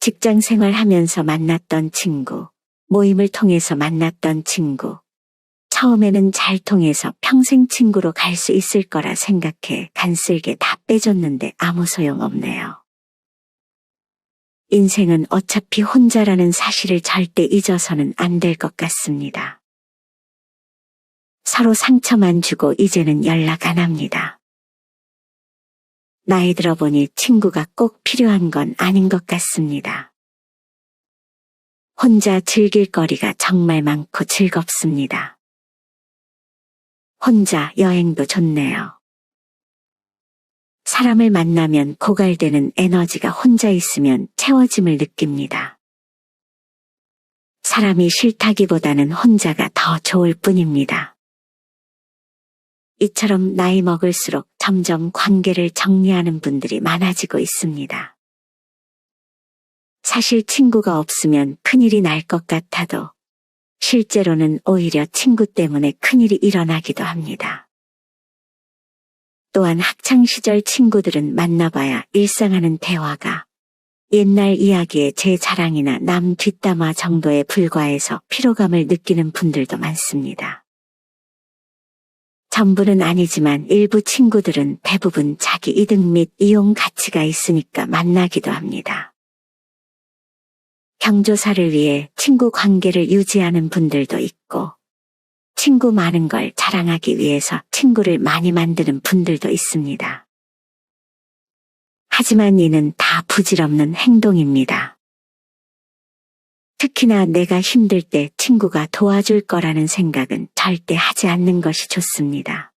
직장 생활하면서 만났던 친구, 모임을 통해서 만났던 친구, 처음에는 잘 통해서 평생 친구로 갈 수 있을 거라 생각해 간쓸게 다 빼줬는데 아무 소용없네요. 인생은 어차피 혼자라는 사실을 절대 잊어서는 안 될 것 같습니다. 서로 상처만 주고 이제는 연락 안 합니다. 나이 들어보니 친구가 꼭 필요한 건 아닌 것 같습니다. 혼자 즐길 거리가 정말 많고 즐겁습니다. 혼자 여행도 좋네요. 사람을 만나면 고갈되는 에너지가 혼자 있으면 채워짐을 느낍니다. 사람이 싫다기보다는 혼자가 더 좋을 뿐입니다. 이처럼 나이 먹을수록 점점 관계를 정리하는 분들이 많아지고 있습니다. 사실 친구가 없으면 큰일이 날 것 같아도 실제로는 오히려 친구 때문에 큰일이 일어나기도 합니다. 또한 학창시절 친구들은 만나봐야 일상하는 대화가 옛날 이야기의 제 자랑이나 남 뒷담화 정도에 불과해서 피로감을 느끼는 분들도 많습니다. 전부는 아니지만 일부 친구들은 대부분 자기 이득 및 이용 가치가 있으니까 만나기도 합니다. 경조사를 위해 친구 관계를 유지하는 분들도 있고, 친구 많은 걸 자랑하기 위해서 친구를 많이 만드는 분들도 있습니다. 하지만 이는 다 부질없는 행동입니다. 특히나 내가 힘들 때 친구가 도와줄 거라는 생각은 절대 하지 않는 것이 좋습니다.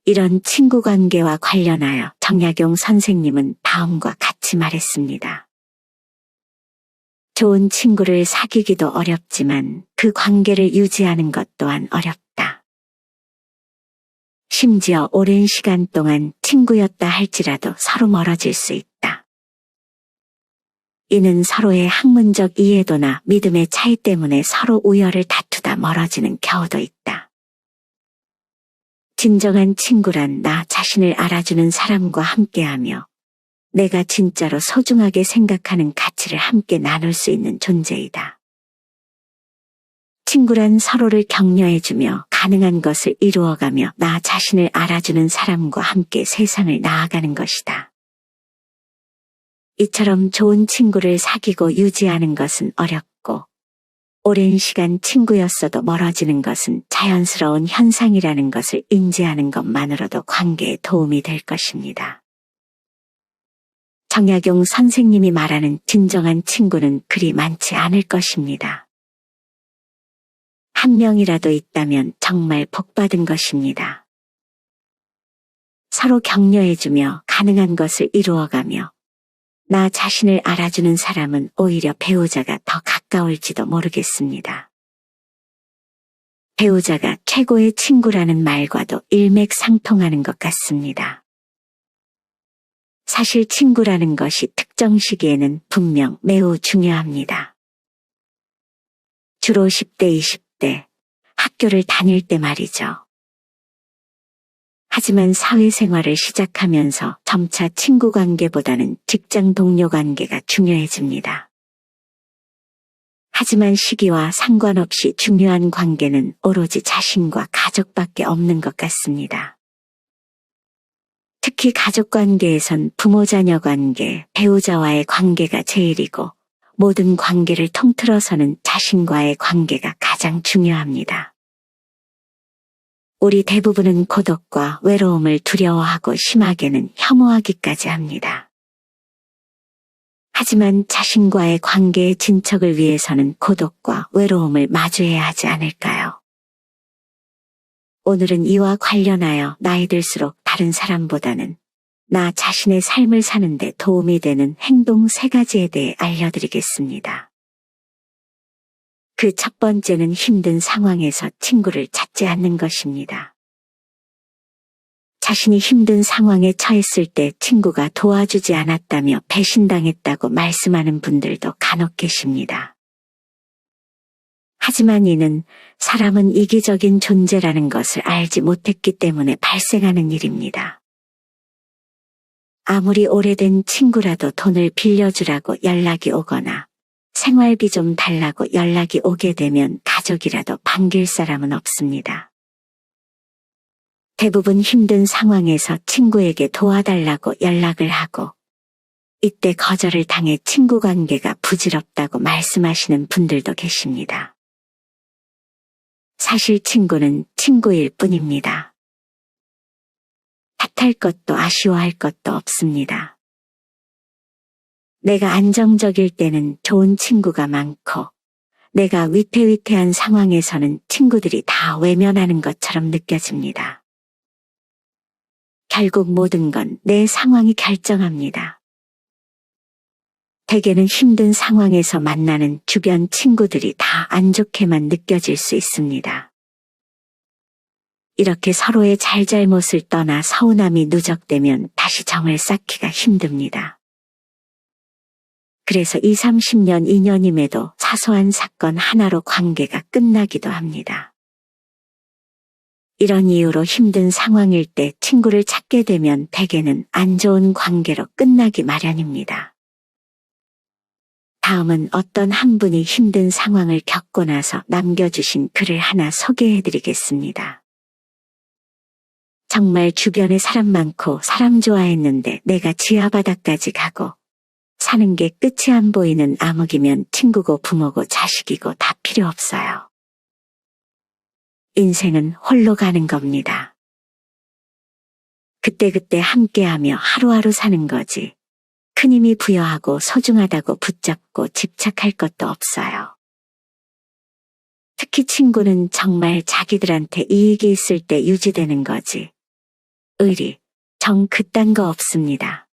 이런 친구 관계와 관련하여 정약용 선생님은 다음과 같이 말했습니다. 좋은 친구를 사귀기도 어렵지만 그 관계를 유지하는 것 또한 어렵다. 심지어 오랜 시간 동안 친구였다 할지라도 서로 멀어질 수 있다. 이는 서로의 학문적 이해도나 믿음의 차이 때문에 서로 우열을 다투다 멀어지는 경우도 있다. 진정한 친구란 나 자신을 알아주는 사람과 함께하며 내가 진짜로 소중하게 생각하는 가치를 함께 나눌 수 있는 존재이다. 친구란 서로를 격려해주며 가능한 것을 이루어가며 나 자신을 알아주는 사람과 함께 세상을 나아가는 것이다. 이처럼 좋은 친구를 사귀고 유지하는 것은 어렵고 오랜 시간 친구였어도 멀어지는 것은 자연스러운 현상이라는 것을 인지하는 것만으로도 관계에 도움이 될 것입니다. 정약용 선생님이 말하는 진정한 친구는 그리 많지 않을 것입니다. 한 명이라도 있다면 정말 복받은 것입니다. 서로 격려해주며 가능한 것을 이루어가며 나 자신을 알아주는 사람은 오히려 배우자가 더 가까울지도 모르겠습니다. 배우자가 최고의 친구라는 말과도 일맥상통하는 것 같습니다. 사실 친구라는 것이 특정 시기에는 분명 매우 중요합니다. 주로 10대, 20대, 학교를 다닐 때 말이죠. 하지만 사회생활을 시작하면서 점차 친구 관계보다는 직장 동료 관계가 중요해집니다. 하지만 시기와 상관없이 중요한 관계는 오로지 자신과 가족밖에 없는 것 같습니다. 특히 가족 관계에선 부모-자녀 관계, 배우자와의 관계가 제일이고 모든 관계를 통틀어서는 자신과의 관계가 가장 중요합니다. 우리 대부분은 고독과 외로움을 두려워하고 심하게는 혐오하기까지 합니다. 하지만 자신과의 관계의 진척을 위해서는 고독과 외로움을 마주해야 하지 않을까요? 오늘은 이와 관련하여 나이 들수록 다른 사람보다는 나 자신의 삶을 사는 데 도움이 되는 행동 3가지에 대해 알려드리겠습니다. 그 첫 번째는 힘든 상황에서 친구를 찾지 않는 것입니다. 자신이 힘든 상황에 처했을 때 친구가 도와주지 않았다며 배신당했다고 말씀하는 분들도 간혹 계십니다. 하지만 이는 사람은 이기적인 존재라는 것을 알지 못했기 때문에 발생하는 일입니다. 아무리 오래된 친구라도 돈을 빌려주라고 연락이 오거나 생활비 좀 달라고 연락이 오게 되면 가족이라도 반길 사람은 없습니다. 대부분 힘든 상황에서 친구에게 도와달라고 연락을 하고 이때 거절을 당해 친구 관계가 부질없다고 말씀하시는 분들도 계십니다. 사실 친구는 친구일 뿐입니다. 탓할 것도 아쉬워할 것도 없습니다. 내가 안정적일 때는 좋은 친구가 많고 내가 위태위태한 상황에서는 친구들이 다 외면하는 것처럼 느껴집니다. 결국 모든 건 내 상황이 결정합니다. 대개는 힘든 상황에서 만나는 주변 친구들이 다 안 좋게만 느껴질 수 있습니다. 이렇게 서로의 잘잘못을 떠나 서운함이 누적되면 다시 정을 쌓기가 힘듭니다. 그래서 20, 30년 인연임에도 사소한 사건 하나로 관계가 끝나기도 합니다. 이런 이유로 힘든 상황일 때 친구를 찾게 되면 대개는 안 좋은 관계로 끝나기 마련입니다. 다음은 어떤 한 분이 힘든 상황을 겪고 나서 남겨주신 글을 하나 소개해드리겠습니다. 정말 주변에 사람 많고 사람 좋아했는데 내가 지하바닥까지 가고 사는 게 끝이 안 보이는 암흑이면 친구고 부모고 자식이고 다 필요 없어요. 인생은 홀로 가는 겁니다. 그때그때 함께하며 하루하루 사는 거지. 큰 힘이 부여하고 소중하다고 붙잡고 집착할 것도 없어요. 특히 친구는 정말 자기들한테 이익이 있을 때 유지되는 거지. 의리, 정 그딴 거 없습니다.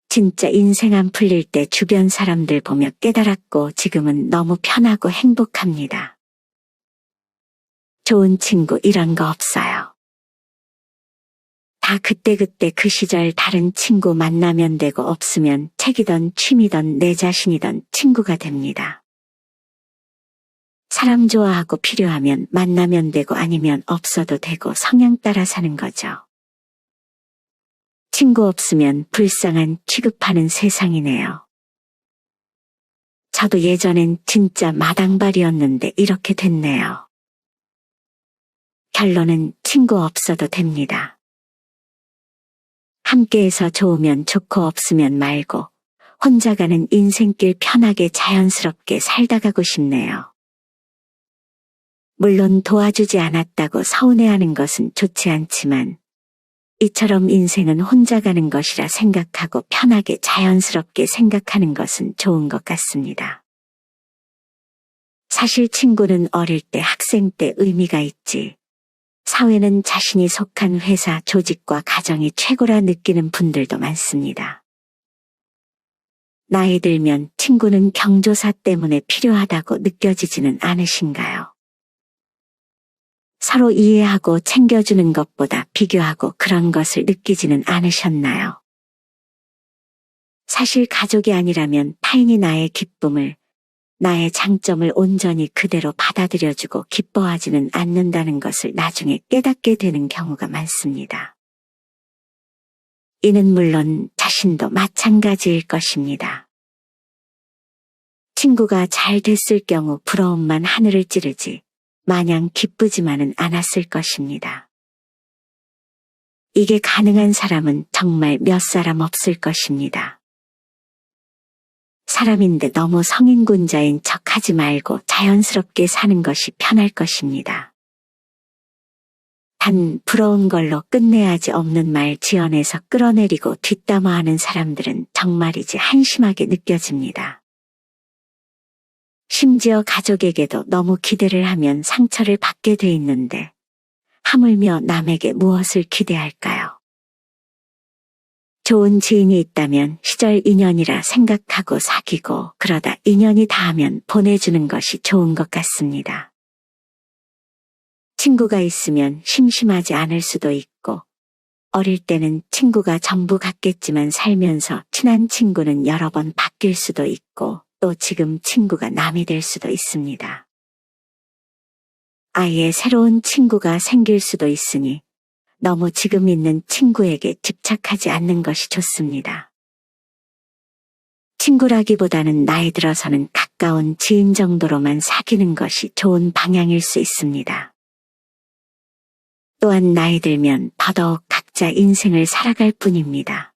진짜 인생 안 풀릴 때 주변 사람들 보며 깨달았고 지금은 너무 편하고 행복합니다. 좋은 친구 이런 거 없어요. 다 그때그때 그 시절 다른 친구 만나면 되고 없으면 책이던 취미던 내 자신이던 친구가 됩니다. 사람 좋아하고 필요하면 만나면 되고 아니면 없어도 되고 성향 따라 사는 거죠. 친구 없으면 불쌍한 취급하는 세상이네요. 저도 예전엔 진짜 마당발이었는데 이렇게 됐네요. 결론은 친구 없어도 됩니다. 함께해서 좋으면 좋고 없으면 말고 혼자 가는 인생길 편하게 자연스럽게 살다 가고 싶네요. 물론 도와주지 않았다고 서운해하는 것은 좋지 않지만 이처럼 인생은 혼자 가는 것이라 생각하고 편하게 자연스럽게 생각하는 것은 좋은 것 같습니다. 사실 친구는 어릴 때 학생 때 의미가 있지. 사회는 자신이 속한 회사, 조직과 가정이 최고라 느끼는 분들도 많습니다. 나이 들면 친구는 경조사 때문에 필요하다고 느껴지지는 않으신가요? 서로 이해하고 챙겨주는 것보다 비교하고 그런 것을 느끼지는 않으셨나요? 사실 가족이 아니라면 타인이 나의 기쁨을, 나의 장점을 온전히 그대로 받아들여주고 기뻐하지는 않는다는 것을 나중에 깨닫게 되는 경우가 많습니다. 이는 물론 자신도 마찬가지일 것입니다. 친구가 잘 됐을 경우 부러움만 하늘을 찌르지 마냥 기쁘지만은 않았을 것입니다. 이게 가능한 사람은 정말 몇 사람 없을 것입니다. 사람인데 너무 성인군자인 척하지 말고 자연스럽게 사는 것이 편할 것입니다. 단 부러운 걸로 끝내야지 없는 말 지어내서 끌어내리고 뒷담화하는 사람들은 정말이지 한심하게 느껴집니다. 심지어 가족에게도 너무 기대를 하면 상처를 받게 돼 있는데 하물며 남에게 무엇을 기대할까요? 좋은 지인이 있다면 시절 인연이라 생각하고 사귀고 그러다 인연이 닿으면 보내주는 것이 좋은 것 같습니다. 친구가 있으면 심심하지 않을 수도 있고 어릴 때는 친구가 전부 같겠지만 살면서 친한 친구는 여러 번 바뀔 수도 있고 또 지금 친구가 남이 될 수도 있습니다. 아예 새로운 친구가 생길 수도 있으니 너무 지금 있는 친구에게 집착하지 않는 것이 좋습니다. 친구라기보다는 나이 들어서는 가까운 지인 정도로만 사귀는 것이 좋은 방향일 수 있습니다. 또한 나이 들면 더더욱 각자 인생을 살아갈 뿐입니다.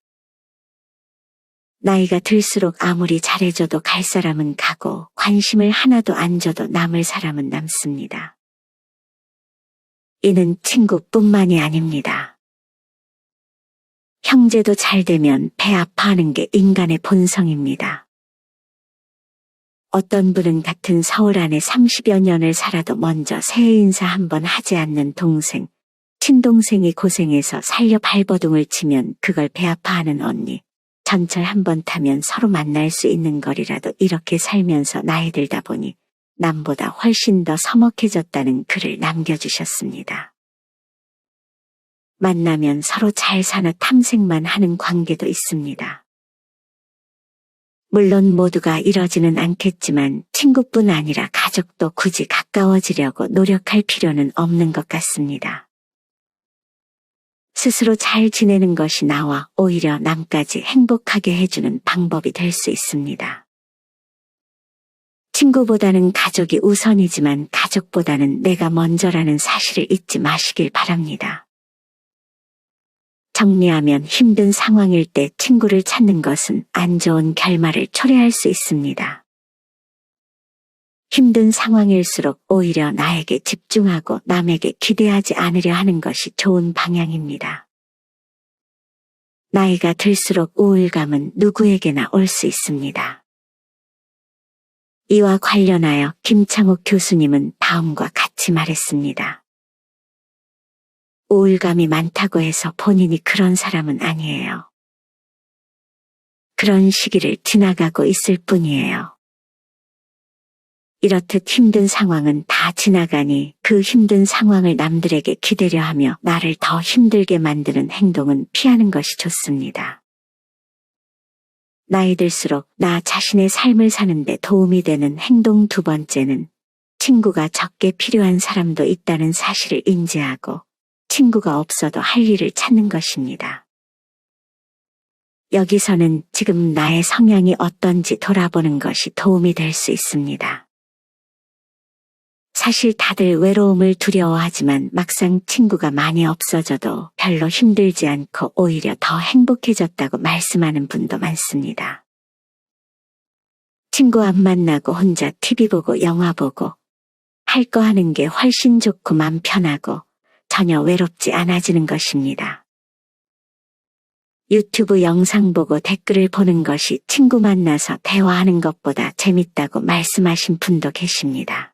나이가 들수록 아무리 잘해줘도 갈 사람은 가고 관심을 하나도 안 줘도 남을 사람은 남습니다. 이는 친구뿐만이 아닙니다. 형제도 잘 되면 배 아파하는 게 인간의 본성입니다. 어떤 분은 같은 서울 안에 30여 년을 살아도 먼저 새해 인사 한번 하지 않는 동생, 친동생이 고생해서 살려 발버둥을 치면 그걸 배 아파하는 언니, 전철 한번 타면 서로 만날 수 있는 거리라도 이렇게 살면서 나이 들다 보니 남보다 훨씬 더 서먹해졌다는 글을 남겨주셨습니다. 만나면 서로 잘 사나 탐색만 하는 관계도 있습니다. 물론 모두가 이러지는 않겠지만 친구뿐 아니라 가족도 굳이 가까워지려고 노력할 필요는 없는 것 같습니다. 스스로 잘 지내는 것이 나와 오히려 남까지 행복하게 해주는 방법이 될 수 있습니다. 친구보다는 가족이 우선이지만 가족보다는 내가 먼저라는 사실을 잊지 마시길 바랍니다. 정리하면 힘든 상황일 때 친구를 찾는 것은 안 좋은 결말을 초래할 수 있습니다. 힘든 상황일수록 오히려 나에게 집중하고 남에게 기대하지 않으려 하는 것이 좋은 방향입니다. 나이가 들수록 우울감은 누구에게나 올 수 있습니다. 이와 관련하여 김창옥 교수님은 다음과 같이 말했습니다. 우울감이 많다고 해서 본인이 그런 사람은 아니에요. 그런 시기를 지나가고 있을 뿐이에요. 이렇듯 힘든 상황은 다 지나가니 그 힘든 상황을 남들에게 기대려 하며 나를 더 힘들게 만드는 행동은 피하는 것이 좋습니다. 나이 들수록 나 자신의 삶을 사는데 도움이 되는 행동 두 번째는 친구가 적게 필요한 사람도 있다는 사실을 인지하고 친구가 없어도 할 일을 찾는 것입니다. 여기서는 지금 나의 성향이 어떤지 돌아보는 것이 도움이 될 수 있습니다. 사실 다들 외로움을 두려워하지만 막상 친구가 많이 없어져도 별로 힘들지 않고 오히려 더 행복해졌다고 말씀하는 분도 많습니다. 친구 안 만나고 혼자 TV 보고 영화 보고 할 거 하는 게 훨씬 좋고 맘 편하고 전혀 외롭지 않아지는 것입니다. 유튜브 영상 보고 댓글을 보는 것이 친구 만나서 대화하는 것보다 재밌다고 말씀하신 분도 계십니다.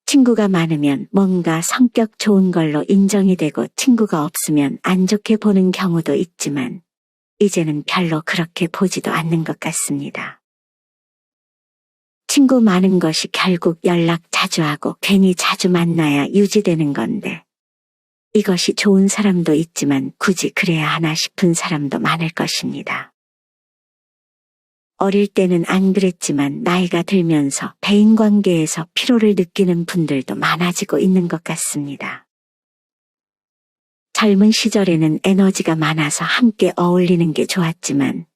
친구가 많으면 뭔가 성격 좋은 걸로 인정이 되고 친구가 없으면 안 좋게 보는 경우도 있지만 이제는 별로 그렇게 보지도 않는 것 같습니다. 친구 많은 것이 결국 연락 자주 하고 괜히 자주 만나야 유지되는 건데 이것이 좋은 사람도 있지만 굳이 그래야 하나 싶은 사람도 많을 것입니다. 어릴 때는 안 그랬지만 나이가 들면서 대인관계에서 피로를 느끼는 분들도 많아지고 있는 것 같습니다. 젊은 시절에는 에너지가 많아서 함께 어울리는 게 좋았지만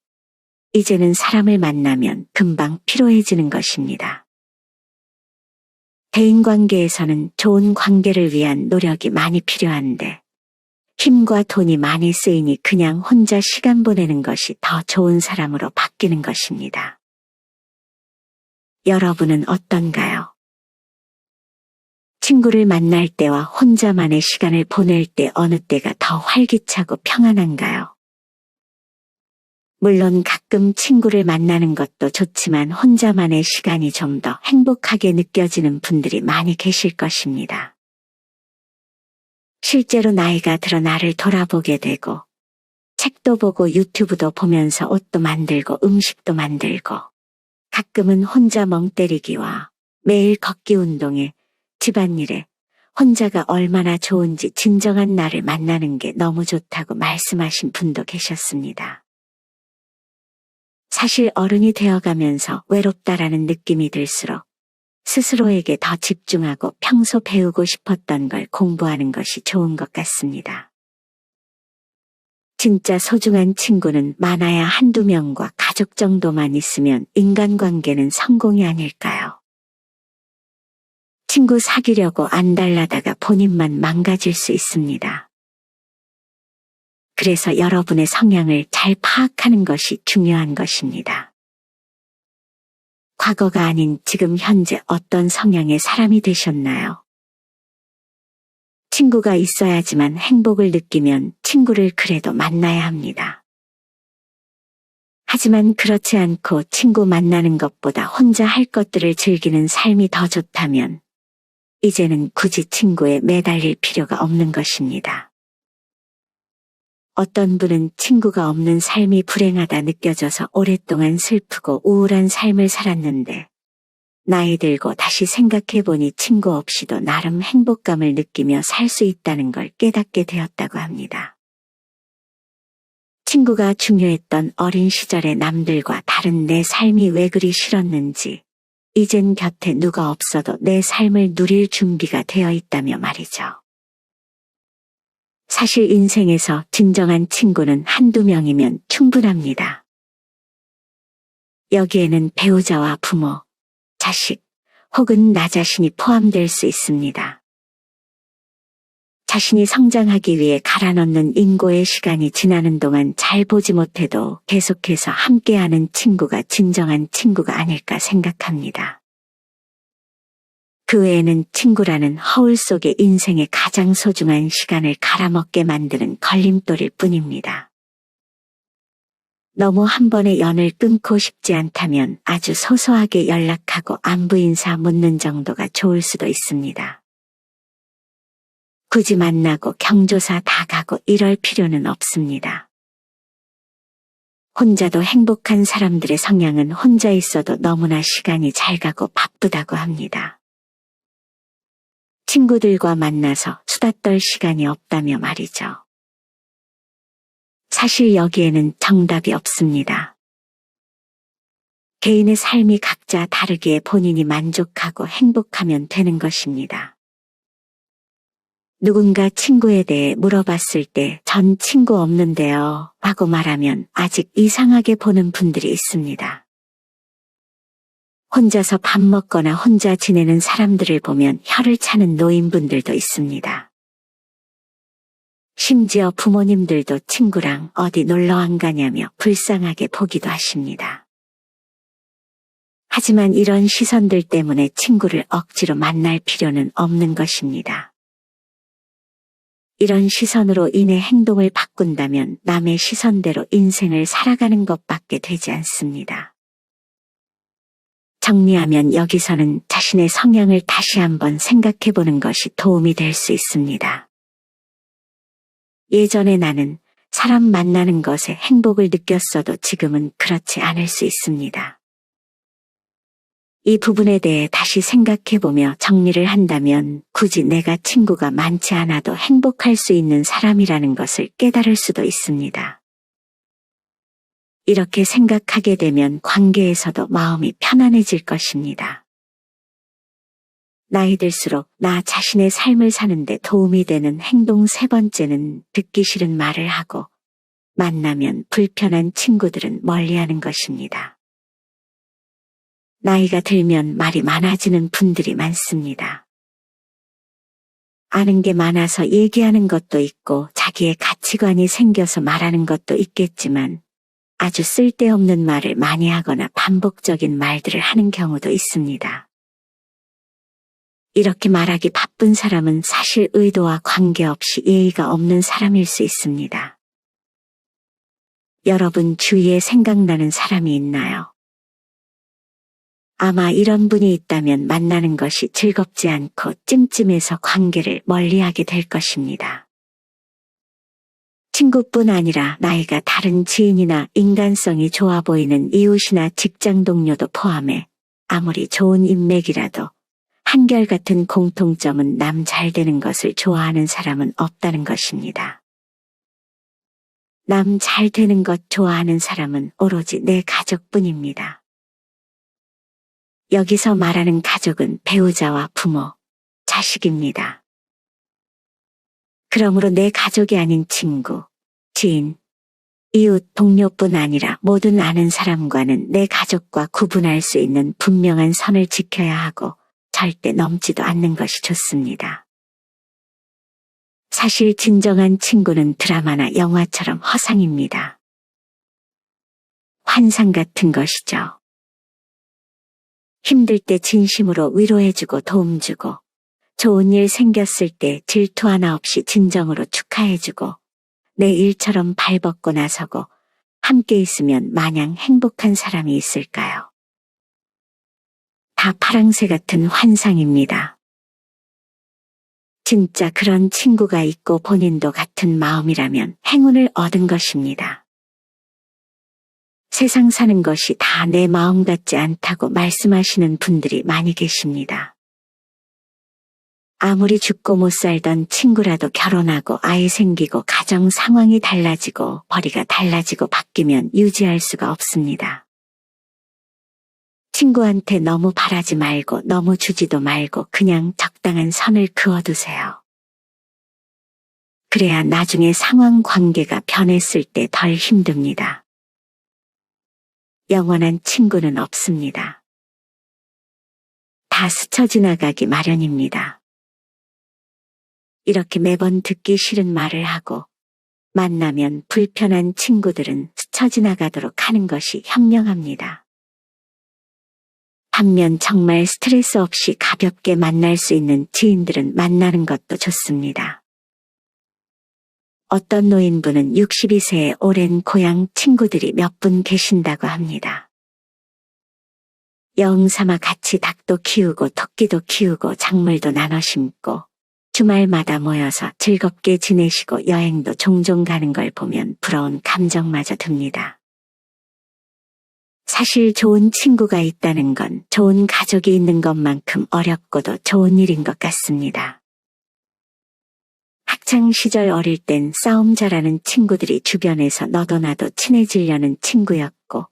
이제는 사람을 만나면 금방 피로해지는 것입니다. 대인관계에서는 좋은 관계를 위한 노력이 많이 필요한데 힘과 돈이 많이 쓰이니 그냥 혼자 시간 보내는 것이 더 좋은 사람으로 바뀌는 것입니다. 여러분은 어떤가요? 친구를 만날 때와 혼자만의 시간을 보낼 때 어느 때가 더 활기차고 평안한가요? 물론 가끔 친구를 만나는 것도 좋지만 혼자만의 시간이 좀 더 행복하게 느껴지는 분들이 많이 계실 것입니다. 실제로 나이가 들어 나를 돌아보게 되고 책도 보고 유튜브도 보면서 옷도 만들고 음식도 만들고 가끔은 혼자 멍 때리기와 매일 걷기 운동에 집안일에 혼자가 얼마나 좋은지 진정한 나를 만나는 게 너무 좋다고 말씀하신 분도 계셨습니다. 사실 어른이 되어가면서 외롭다라는 느낌이 들수록 스스로에게 더 집중하고 평소 배우고 싶었던 걸 공부하는 것이 좋은 것 같습니다. 진짜 소중한 친구는 많아야 한두 명과 가족 정도만 있으면 인간관계는 성공이 아닐까요? 친구 사귀려고 안달나다가 본인만 망가질 수 있습니다. 그래서 여러분의 성향을 잘 파악하는 것이 중요한 것입니다. 과거가 아닌 지금 현재 어떤 성향의 사람이 되셨나요? 친구가 있어야지만 행복을 느끼면 친구를 그래도 만나야 합니다. 하지만 그렇지 않고 친구 만나는 것보다 혼자 할 것들을 즐기는 삶이 더 좋다면 이제는 굳이 친구에 매달릴 필요가 없는 것입니다. 어떤 분은 친구가 없는 삶이 불행하다 느껴져서 오랫동안 슬프고 우울한 삶을 살았는데 나이 들고 다시 생각해보니 친구 없이도 나름 행복감을 느끼며 살 수 있다는 걸 깨닫게 되었다고 합니다. 친구가 중요했던 어린 시절의 남들과 다른 내 삶이 왜 그리 싫었는지 이젠 곁에 누가 없어도 내 삶을 누릴 준비가 되어 있다며 말이죠. 사실 인생에서 진정한 친구는 한두 명이면 충분합니다. 여기에는 배우자와 부모, 자식, 혹은 나 자신이 포함될 수 있습니다. 자신이 성장하기 위해 갈아넣는 인고의 시간이 지나는 동안 잘 보지 못해도 계속해서 함께하는 친구가 진정한 친구가 아닐까 생각합니다. 그 외에는 친구라는 허울 속에 인생의 가장 소중한 시간을 갈아먹게 만드는 걸림돌일 뿐입니다. 너무 한 번에 연을 끊고 싶지 않다면 아주 소소하게 연락하고 안부 인사 묻는 정도가 좋을 수도 있습니다. 굳이 만나고 경조사 다 가고 이럴 필요는 없습니다. 혼자도 행복한 사람들의 성향은 혼자 있어도 너무나 시간이 잘 가고 바쁘다고 합니다. 친구들과 만나서 수다 떨 시간이 없다며 말이죠. 사실 여기에는 정답이 없습니다. 개인의 삶이 각자 다르기에 본인이 만족하고 행복하면 되는 것입니다. 누군가 친구에 대해 물어봤을 때 전 친구 없는데요 라고 말하면 아직 이상하게 보는 분들이 있습니다. 혼자서 밥 먹거나 혼자 지내는 사람들을 보면 혀를 차는 노인분들도 있습니다. 심지어 부모님들도 친구랑 어디 놀러 안 가냐며 불쌍하게 보기도 하십니다. 하지만 이런 시선들 때문에 친구를 억지로 만날 필요는 없는 것입니다. 이런 시선으로 인해 행동을 바꾼다면 남의 시선대로 인생을 살아가는 것밖에 되지 않습니다. 정리하면 여기서는 자신의 성향을 다시 한번 생각해보는 것이 도움이 될 수 있습니다. 예전에 나는 사람 만나는 것에 행복을 느꼈어도 지금은 그렇지 않을 수 있습니다. 이 부분에 대해 다시 생각해보며 정리를 한다면 굳이 내가 친구가 많지 않아도 행복할 수 있는 사람이라는 것을 깨달을 수도 있습니다. 이렇게 생각하게 되면 관계에서도 마음이 편안해질 것입니다. 나이 들수록 나 자신의 삶을 사는데 도움이 되는 행동 세 번째는 듣기 싫은 말을 하고 만나면 불편한 친구들은 멀리하는 것입니다. 나이가 들면 말이 많아지는 분들이 많습니다. 아는 게 많아서 얘기하는 것도 있고 자기의 가치관이 생겨서 말하는 것도 있겠지만 아주 쓸데없는 말을 많이 하거나 반복적인 말들을 하는 경우도 있습니다. 이렇게 말하기 바쁜 사람은 사실 의도와 관계없이 예의가 없는 사람일 수 있습니다. 여러분 주위에 생각나는 사람이 있나요? 아마 이런 분이 있다면 만나는 것이 즐겁지 않고 찜찜해서 관계를 멀리하게 될 것입니다. 친구뿐 아니라 나이가 다른 지인이나 인간성이 좋아 보이는 이웃이나 직장 동료도 포함해 아무리 좋은 인맥이라도 한결같은 공통점은 남 잘 되는 것을 좋아하는 사람은 없다는 것입니다. 남 잘 되는 것 좋아하는 사람은 오로지 내 가족뿐입니다. 여기서 말하는 가족은 배우자와 부모, 자식입니다. 그러므로 내 가족이 아닌 친구, 지인, 이웃, 동료뿐 아니라 모든 아는 사람과는 내 가족과 구분할 수 있는 분명한 선을 지켜야 하고 절대 넘지도 않는 것이 좋습니다. 사실 진정한 친구는 드라마나 영화처럼 허상입니다. 환상 같은 것이죠. 힘들 때 진심으로 위로해주고 도움주고, 좋은 일 생겼을 때 질투 하나 없이 진정으로 축하해주고, 내 일처럼 발벗고 나서고 함께 있으면 마냥 행복한 사람이 있을까요? 다 파랑새 같은 환상입니다. 진짜 그런 친구가 있고 본인도 같은 마음이라면 행운을 얻은 것입니다. 세상 사는 것이 다 내 마음 같지 않다고 말씀하시는 분들이 많이 계십니다. 아무리 죽고 못 살던 친구라도 결혼하고 아이 생기고 가정 상황이 달라지고 벌이가 달라지고 바뀌면 유지할 수가 없습니다. 친구한테 너무 바라지 말고 너무 주지도 말고 그냥 적당한 선을 그어두세요. 그래야 나중에 상황 관계가 변했을 때 덜 힘듭니다. 영원한 친구는 없습니다. 다 스쳐 지나가기 마련입니다. 이렇게 매번 듣기 싫은 말을 하고 만나면 불편한 친구들은 스쳐 지나가도록 하는 것이 현명합니다. 반면 정말 스트레스 없이 가볍게 만날 수 있는 지인들은 만나는 것도 좋습니다. 어떤 노인분은 62세의 오랜 고향 친구들이 몇 분 계신다고 합니다. 영삼아 같이 닭도 키우고 토끼도 키우고 작물도 나눠 심고 주말마다 모여서 즐겁게 지내시고 여행도 종종 가는 걸 보면 부러운 감정마저 듭니다. 사실 좋은 친구가 있다는 건 좋은 가족이 있는 것만큼 어렵고도 좋은 일인 것 같습니다. 학창시절 어릴 땐 싸움 잘하는 친구들이 주변에서 너도 나도 친해지려는 친구였고,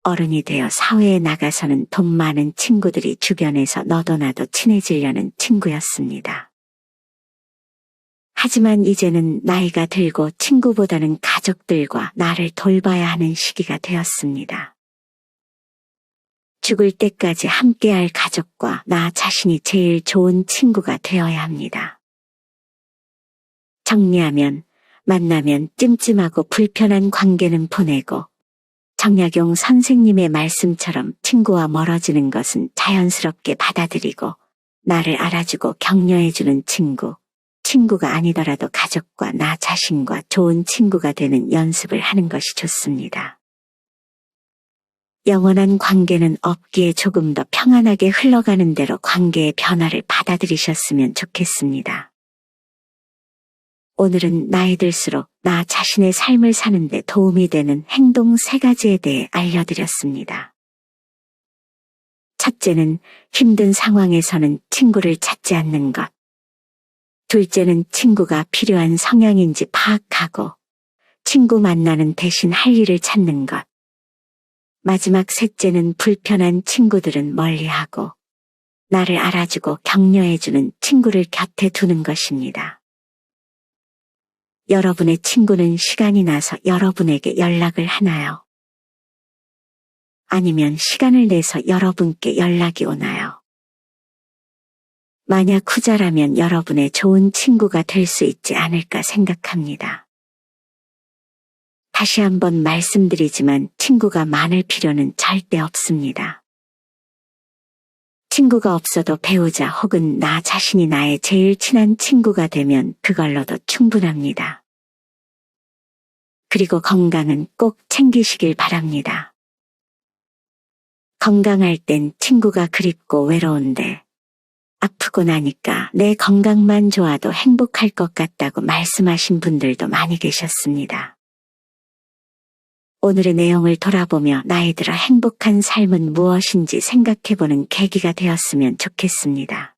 어른이 되어 사회에 나가서는 돈 많은 친구들이 주변에서 너도 나도 친해지려는 친구였습니다. 하지만 이제는 나이가 들고 친구보다는 가족들과 나를 돌봐야 하는 시기가 되었습니다. 죽을 때까지 함께할 가족과 나 자신이 제일 좋은 친구가 되어야 합니다. 정리하면 만나면 찜찜하고 불편한 관계는 보내고 정약용 선생님의 말씀처럼 친구와 멀어지는 것은 자연스럽게 받아들이고 나를 알아주고 격려해주는 친구, 친구가 아니더라도 가족과 나 자신과 좋은 친구가 되는 연습을 하는 것이 좋습니다. 영원한 관계는 없기에 조금 더 평안하게 흘러가는 대로 관계의 변화를 받아들이셨으면 좋겠습니다. 오늘은 나이 들수록 나 자신의 삶을 사는데 도움이 되는 행동 3가지에 대해 알려드렸습니다. 첫째는 힘든 상황에서는 친구를 찾지 않는 것. 둘째는 친구가 필요한 성향인지 파악하고 친구 만나는 대신 할 일을 찾는 것. 마지막 셋째는 불편한 친구들은 멀리하고 나를 알아주고 격려해주는 친구를 곁에 두는 것입니다. 여러분의 친구는 시간이 나서 여러분에게 연락을 하나요? 아니면 시간을 내서 여러분께 연락이 오나요? 만약 후자라면 여러분의 좋은 친구가 될 수 있지 않을까 생각합니다. 다시 한번 말씀드리지만 친구가 많을 필요는 절대 없습니다. 친구가 없어도 배우자 혹은 나 자신이 나의 제일 친한 친구가 되면 그걸로도 충분합니다. 그리고 건강은 꼭 챙기시길 바랍니다. 건강할 땐 친구가 그립고 외로운데 아프고 나니까 내 건강만 좋아도 행복할 것 같다고 말씀하신 분들도 많이 계셨습니다. 오늘의 내용을 돌아보며 나이 들어 행복한 삶은 무엇인지 생각해보는 계기가 되었으면 좋겠습니다.